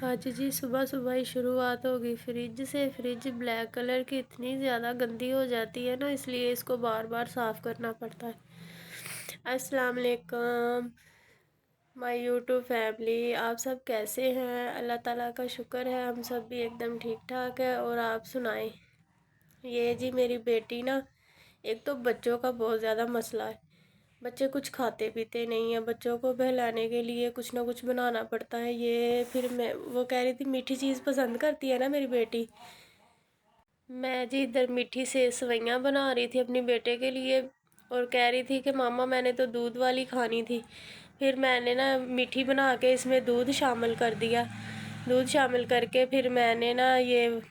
आज जी सुबह सुबह ही शुरुआत होगी फ्रिज से। फ्रिज ब्लैक कलर की इतनी ज़्यादा गंदी हो जाती है ना, इसलिए इसको बार बार साफ़ करना पड़ता है। अस्सलाम वालेकुम माय यूट्यूब फैमिली, आप सब कैसे हैं? अल्लाह ताला का शुक्र है हम सब भी एकदम ठीक ठाक है। और आप सुनाएं। ये जी मेरी बेटी ना, एक तो बच्चों का बहुत ज़्यादा मसला है। बच्चे कुछ खाते पीते नहीं है, बच्चों को बहलाने के लिए कुछ ना कुछ बनाना पड़ता है। ये फिर मैं वो कह रही थी मीठी चीज़ पसंद करती है ना मेरी बेटी। मैं जी इधर मीठी से सेवइयाँ बना रही थी अपनी बेटे के लिए, और कह रही थी कि मामा मैंने तो दूध वाली खानी थी। फिर मैंने ना मीठी बना के इसमें दूध शामिल कर दिया। दूध शामिल करके फिर मैंने ना ये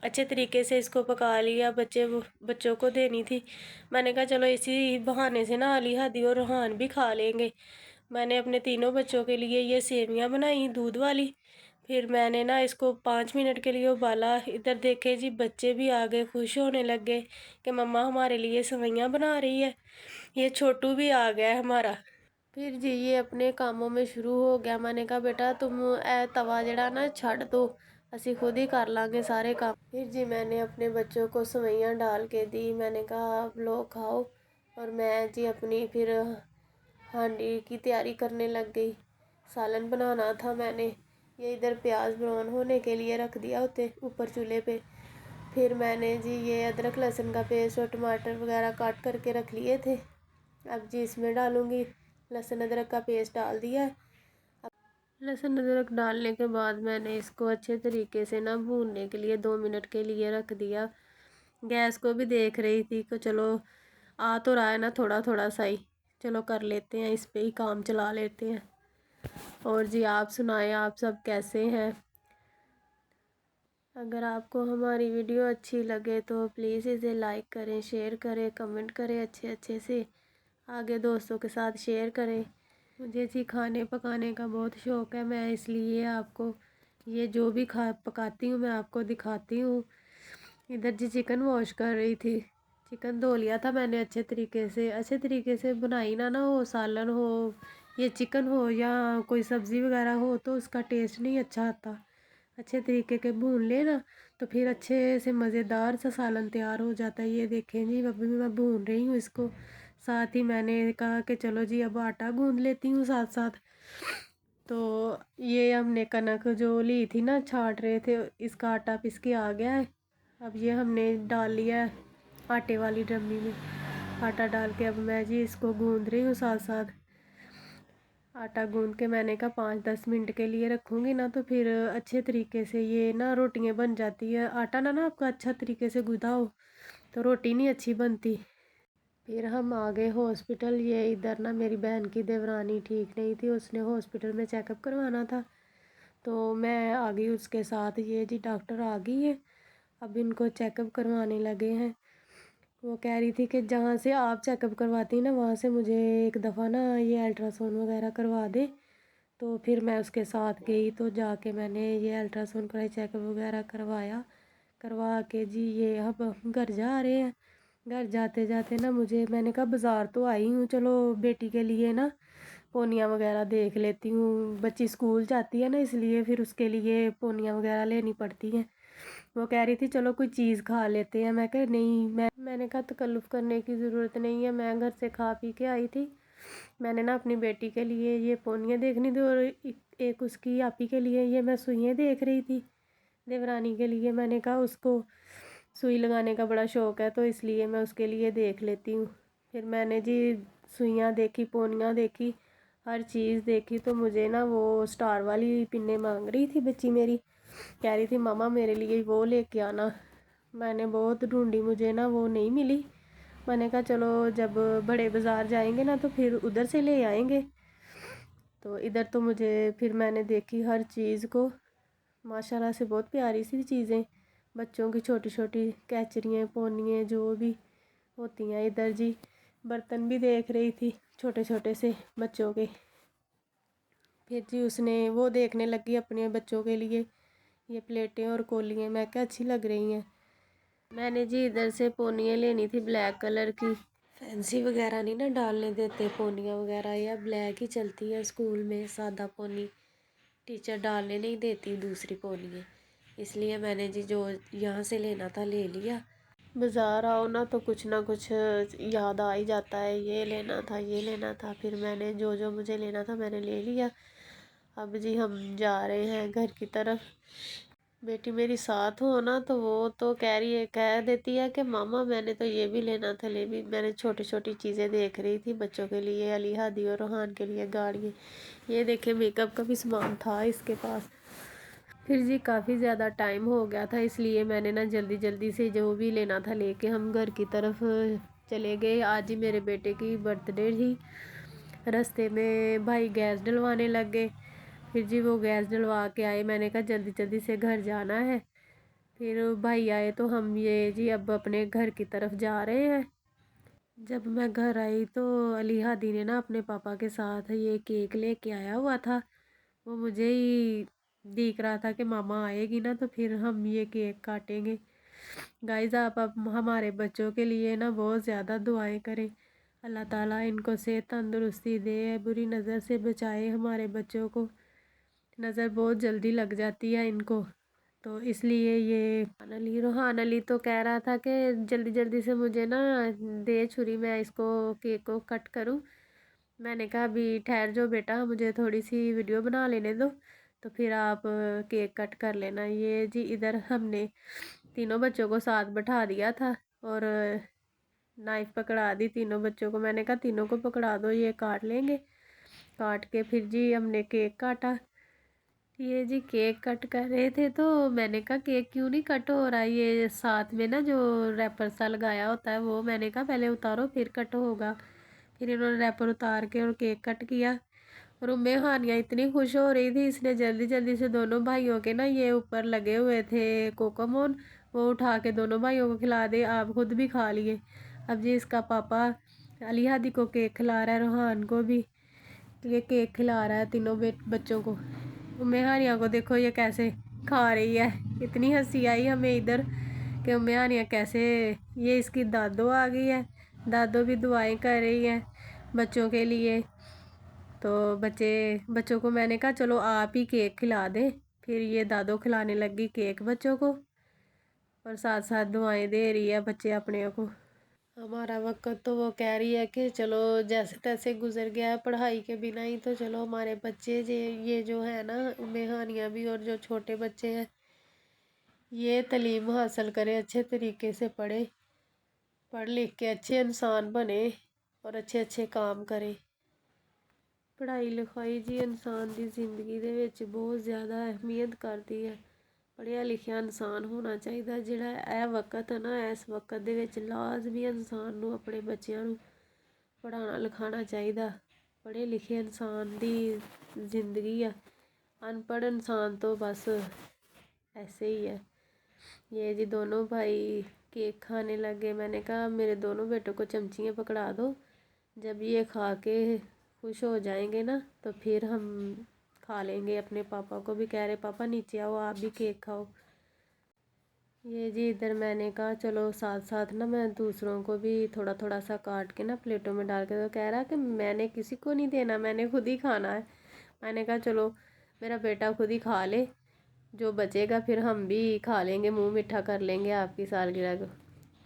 अच्छे तरीके से इसको पका लिया। बच्चों को देनी थी। मैंने कहा चलो इसी बहाने से ना अली हदी और रोहान भी खा लेंगे। मैंने अपने तीनों बच्चों के लिए ये सेवियां बनाई दूध वाली। फिर मैंने ना इसको 5 मिनट के लिए उबाला। इधर देखे जी बच्चे भी आ गए, खुश होने लग गए कि मम्मा हमारे लिए सेवइयां बना रही है। ये छोटू भी आ गया है हमारा। फिर जी ये अपने कामों में शुरू हो गया। मैंने कहा बेटा तुम तवा जड़ा ना छड़ दो, असी खुद ही कर लांगे सारे काम। फिर जी मैंने अपने बच्चों को सेवइयां डाल के दी। मैंने कहा आप लोग खाओ, और मैं जी अपनी फिर हांडी की तैयारी करने लग गई। सालन बनाना था मैंने। ये इधर प्याज ब्राउन होने के लिए रख दिया होते ऊपर चूल्हे पे। फिर मैंने जी ये अदरक लहसुन का पेस्ट और टमाटर वगैरह काट करके रख लिए थे। अब जी इसमें डालूँगी। लहसुन अदरक का पेस्ट डाल दिया है। लहसुन अदरक डालने के बाद मैंने इसको अच्छे तरीके से ना भूनने के लिए 2 मिनट के लिए रख दिया। गैस को भी देख रही थी कि चलो आ तो रहा है ना थोड़ा थोड़ा सा ही, चलो कर लेते हैं, इस पे ही काम चला लेते हैं। और जी आप सुनाएं, आप सब कैसे हैं? अगर आपको हमारी वीडियो अच्छी लगे तो प्लीज़ इसे लाइक करें, शेयर करें, कमेंट करें, अच्छे अच्छे से आगे दोस्तों के साथ शेयर करें। मुझे जी खाने पकाने का बहुत शौक़ है, मैं इसलिए आपको ये जो भी पकाती हूँ मैं आपको दिखाती हूँ। इधर जी चिकन वॉश कर रही थी। चिकन धो लिया था मैंने अच्छे तरीके से बनाई ना हो, सालन हो, ये चिकन हो या कोई सब्ज़ी वगैरह हो तो उसका टेस्ट नहीं अच्छा आता। अच्छे तरीके के भून लेना तो फिर अच्छे से मज़ेदार सा सालन तैयार हो जाता है। ये देखें जी अभी मैं भून रही हूँ इसको। साथ ही मैंने कहा कि चलो जी अब आटा गूंद लेती हूँ साथ साथ। तो ये हमने कनक जो ली थी ना, छाट रहे थे, इसका आटा पिस के आ गया है। अब ये हमने डाल लिया है आटे वाली ड्रमी में। आटा डाल के अब मैं जी इसको गूंद रही हूँ साथ साथ। आटा गूंद के मैंने कहा 5-10 मिनट के लिए रखूँगी ना तो फिर अच्छे तरीके से ये ना रोटियाँ बन जाती है। आटा ना आपका अच्छा तरीके से गूंदा हो तो रोटी नहीं अच्छी बनती। फिर हम आ गए हॉस्पिटल। ये इधर ना मेरी बहन की देवरानी ठीक नहीं थी, उसने हॉस्पिटल में चेकअप करवाना था तो मैं आ गई उसके साथ। ये जी डॉक्टर आ गई है, अब इनको चेकअप करवाने लगे हैं। वो कह रही थी कि जहाँ से आप चेकअप करवाती ना वहाँ से मुझे एक दफ़ा ना ये अल्ट्रासाउंड वगैरह करवा दे। तो फिर मैं उसके साथ गई तो जाके मैंने ये अल्ट्रासाउंड कराई, चेकअप वगैरह करवाया। करवा के जी ये अब घर जा रहे हैं। घर जाते जाते ना मैंने कहा बाज़ार तो आई हूँ, चलो बेटी के लिए ना पोनियाँ वगैरह देख लेती हूँ। बच्ची स्कूल जाती है ना, इसलिए फिर उसके लिए पोनियाँ वगैरह लेनी पड़ती हैं। वो कह रही थी चलो कोई चीज़ खा लेते हैं। मैं कहा नहीं, मैंने कहा तकल्लुफ़ करने की ज़रूरत नहीं है, मैं घर से खा पी के आई थी। मैंने ना अपनी बेटी के लिए ये पोनियाँ देखनी थी और एक उसकी आपी के लिए ये मैं सुइयाँ देख रही थी देवरानी के लिए। मैंने कहा उसको सुई लगाने का बड़ा शौक़ है तो इसलिए मैं उसके लिए देख लेती हूँ। फिर मैंने जी सुइयाँ देखी, पोनियाँ देखी, हर चीज़ देखी। तो मुझे ना वो स्टार वाली पिन्ने मांग रही थी बच्ची मेरी, कह रही थी मामा मेरे लिए वो लेके आना। मैंने बहुत ढूंढी, मुझे ना वो नहीं मिली। मैंने कहा चलो जब बड़े बाज़ार जाएंगे ना तो फिर उधर से ले आएंगे। तो इधर तो मुझे फिर मैंने देखी हर चीज़ को, माशाल्लाह से बहुत प्यारी सी चीज़ें, बच्चों की छोटी छोटी कैचरियाँ पोनियाँ जो भी होती हैं। इधर जी बर्तन भी देख रही थी छोटे छोटे से बच्चों के। फिर जी उसने वो देखने लगी अपने बच्चों के लिए ये प्लेटें और कोलियाँ, मैं क्या अच्छी लग रही हैं। मैंने जी इधर से पोनियाँ लेनी थी ब्लैक कलर की। फैंसी वगैरह नहीं ना डालने देते पोनियाँ वगैरह, या ब्लैक ही चलती है स्कूल में, सादा पोनी। टीचर डालने नहीं देती दूसरी पोनियाँ, इसलिए मैंने जी जो यहाँ से लेना था ले लिया। बाज़ार आओ ना तो कुछ ना कुछ याद आ ही जाता है, ये लेना था ये लेना था, फिर मैंने जो जो मुझे लेना था मैंने ले लिया। अब जी हम जा रहे हैं घर की तरफ। बेटी मेरी साथ हो ना तो वो तो कह देती है कि मामा मैंने तो ये भी लेना था, ले भी। मैंने छोटी छोटी चीज़ें देख रही थी बच्चों के लिए, अली हादी और रोहान के लिए गाड़ी। ये देखे मेकअप का भी सामान था इसके पास। फिर जी काफ़ी ज़्यादा टाइम हो गया था, इसलिए मैंने ना जल्दी जल्दी से जो भी लेना था लेके हम घर की तरफ चले गए। आज ही मेरे बेटे की बर्थडे थी। रास्ते में भाई गैस डलवाने लग गए। फिर जी वो गैस डलवा के आए, मैंने कहा जल्दी जल्दी से घर जाना है। फिर भाई आए तो हम ये जी अब अपने घर की तरफ जा रहे हैं। जब मैं घर आई तो अली हादी ने ना अपने पापा के साथ ये केक लेके आया हुआ था। वो मुझे ही दिख रहा था कि मामा आएगी ना तो फिर हम ये केक काटेंगे। गाइस आप अब हमारे बच्चों के लिए ना बहुत ज़्यादा दुआएं करें। अल्लाह ताला इनको सेहत तंदुरुस्ती दे, बुरी नज़र से बचाए। हमारे बच्चों को नज़र बहुत जल्दी लग जाती है इनको, तो इसलिए ये रोहान अली तो कह रहा था कि जल्दी जल्दी से मुझे ना दे छुरी, मैं इसको केक को कट करूं। मैंने कहा अभी ठहर जाओ बेटा, मुझे थोड़ी सी वीडियो बना लेने दो, तो फिर आप केक कट कर लेना। ये जी इधर हमने तीनों बच्चों को साथ बैठा दिया था और नाइफ़ पकड़ा दी तीनों बच्चों को। मैंने कहा तीनों को पकड़ा दो, ये काट लेंगे। काट के फिर जी हमने केक काटा। ये जी केक कट कर रहे थे तो मैंने कहा केक क्यों नहीं कट हो रहा, ये साथ में ना जो रैपर सा लगाया होता है वो, मैंने कहा पहले उतारो फिर कट होगा। फिर इन्होंने रैपर उतार के और केक कट किया। और उम्मे हानिया इतनी खुश हो रही थी, इसने जल्दी जल्दी से दोनों भाइयों के ना ये ऊपर लगे हुए थे कोकोमोन, वो उठा के दोनों भाइयों को खिला दे, आप खुद भी खा लिए। अब जी इसका पापा अली हादी को केक खिला रहा है, रोहान को भी ये केक खिला रहा है, तीनों बच्चों को। उम्मे हानिया को देखो ये कैसे खा रही है। इतनी हंसी आई हमें इधर कि उम्मे हानिया कैसे, ये इसकी दादो आ गई है, दादो भी दुआएं कर रही है बच्चों के लिए। तो बच्चों को मैंने कहा चलो आप ही केक खिला दें, फिर ये दादो खिलाने लगी केक बच्चों को और साथ साथ दुआएं दे रही है बच्चे अपने को। हमारा वक्त तो वो कह रही है कि चलो जैसे तैसे गुजर गया है, पढ़ाई के बिना ही तो चलो हमारे बच्चे ये जो है ना उम्मे हानिया भी और जो छोटे बच्चे हैं ये तालीम हासिल करें, अच्छे तरीके से पढ़े, पढ़ लिख के अच्छे इंसान बने और अच्छे अच्छे काम करें। पढ़ाई लिखाई जी इंसान की जिंदगी दे विच बहुत ज़्यादा अहमियत करती है। पढ़िया लिखिया इंसान होना चाहिए। जिहड़ा यह वक्त है ना, इस वक्त दे विच लाजमी इंसान नूं अपने बच्चों नूं पढ़ाना लिखाना चाहिए। पढ़े लिखे इंसान की जिंदगी है, अनपढ़ इंसान तो बस ऐसे ही है। ये जी दोनों भाई केक खाने लगे। मैंने कहा मेरे दोनों बेटों को चमचियाँ पकड़ा दो, जब ये खा के खुश हो जाएंगे ना तो फिर हम खा लेंगे। अपने पापा को भी कह रहे पापा नीचे आओ आप भी केक खाओ। ये जी इधर मैंने कहा चलो साथ साथ ना मैं दूसरों को भी थोड़ा थोड़ा सा काट के ना प्लेटों में डाल के, तो कह रहा कि मैंने किसी को नहीं देना, मैंने खुद ही खाना है। मैंने कहा चलो मेरा बेटा खुद ही खा ले, जो बचेगा फिर हम भी खा लेंगे, मुंह मीठा कर लेंगे आपकी सालगिरह को।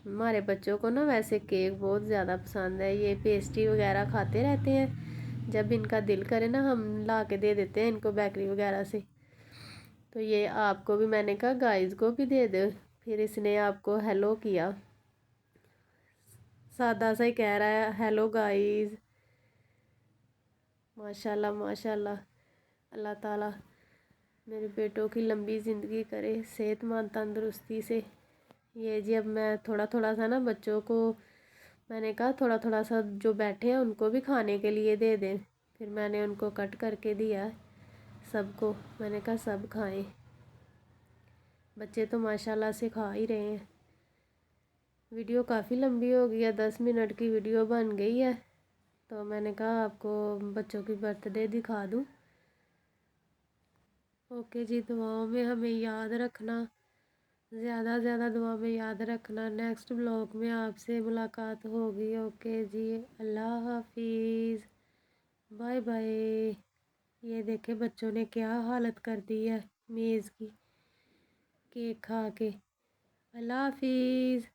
हमारे बच्चों को ना वैसे केक बहुत ज़्यादा पसंद है, ये पेस्ट्री वगैरह खाते रहते हैं। जब इनका दिल करे ना हम ला के दे देते हैं इनको बेकरी वगैरह से। तो ये आपको भी मैंने कहा गाइस को भी दे दो, फिर इसने आपको हेलो किया, सादा सा ही कह रहा है हेलो गाइस। माशाल्लाह माशाल्लाह, अल्लाह ताला मेरे बेटों की लंबी ज़िंदगी करे सेहतमंद तंदुरुस्ती से। ये जी अब मैं थोड़ा थोड़ा सा ना बच्चों को, मैंने कहा थोड़ा थोड़ा सा जो बैठे हैं उनको भी खाने के लिए दे दें। फिर मैंने उनको कट करके दिया सबको, मैंने कहा सब खाएं। बच्चे तो माशाल्लाह से खा ही रहे हैं। वीडियो काफ़ी लंबी हो गई है, 10 मिनट की वीडियो बन गई है, तो मैंने कहा आपको बच्चों की बर्थडे दिखा दूँ। ओके जी, दुआओं में हमें याद रखना, ज़्यादा ज़्यादा दुआ में याद रखना। नेक्स्ट ब्लॉग में आपसे मुलाकात होगी। ओके जी, अल्लाह हाफिज़, बाय बाय। یہ دیکھیں بچوں نے کیا حالت کر دی ہے میز کی کیک کھا کے۔ اللہ حافظ۔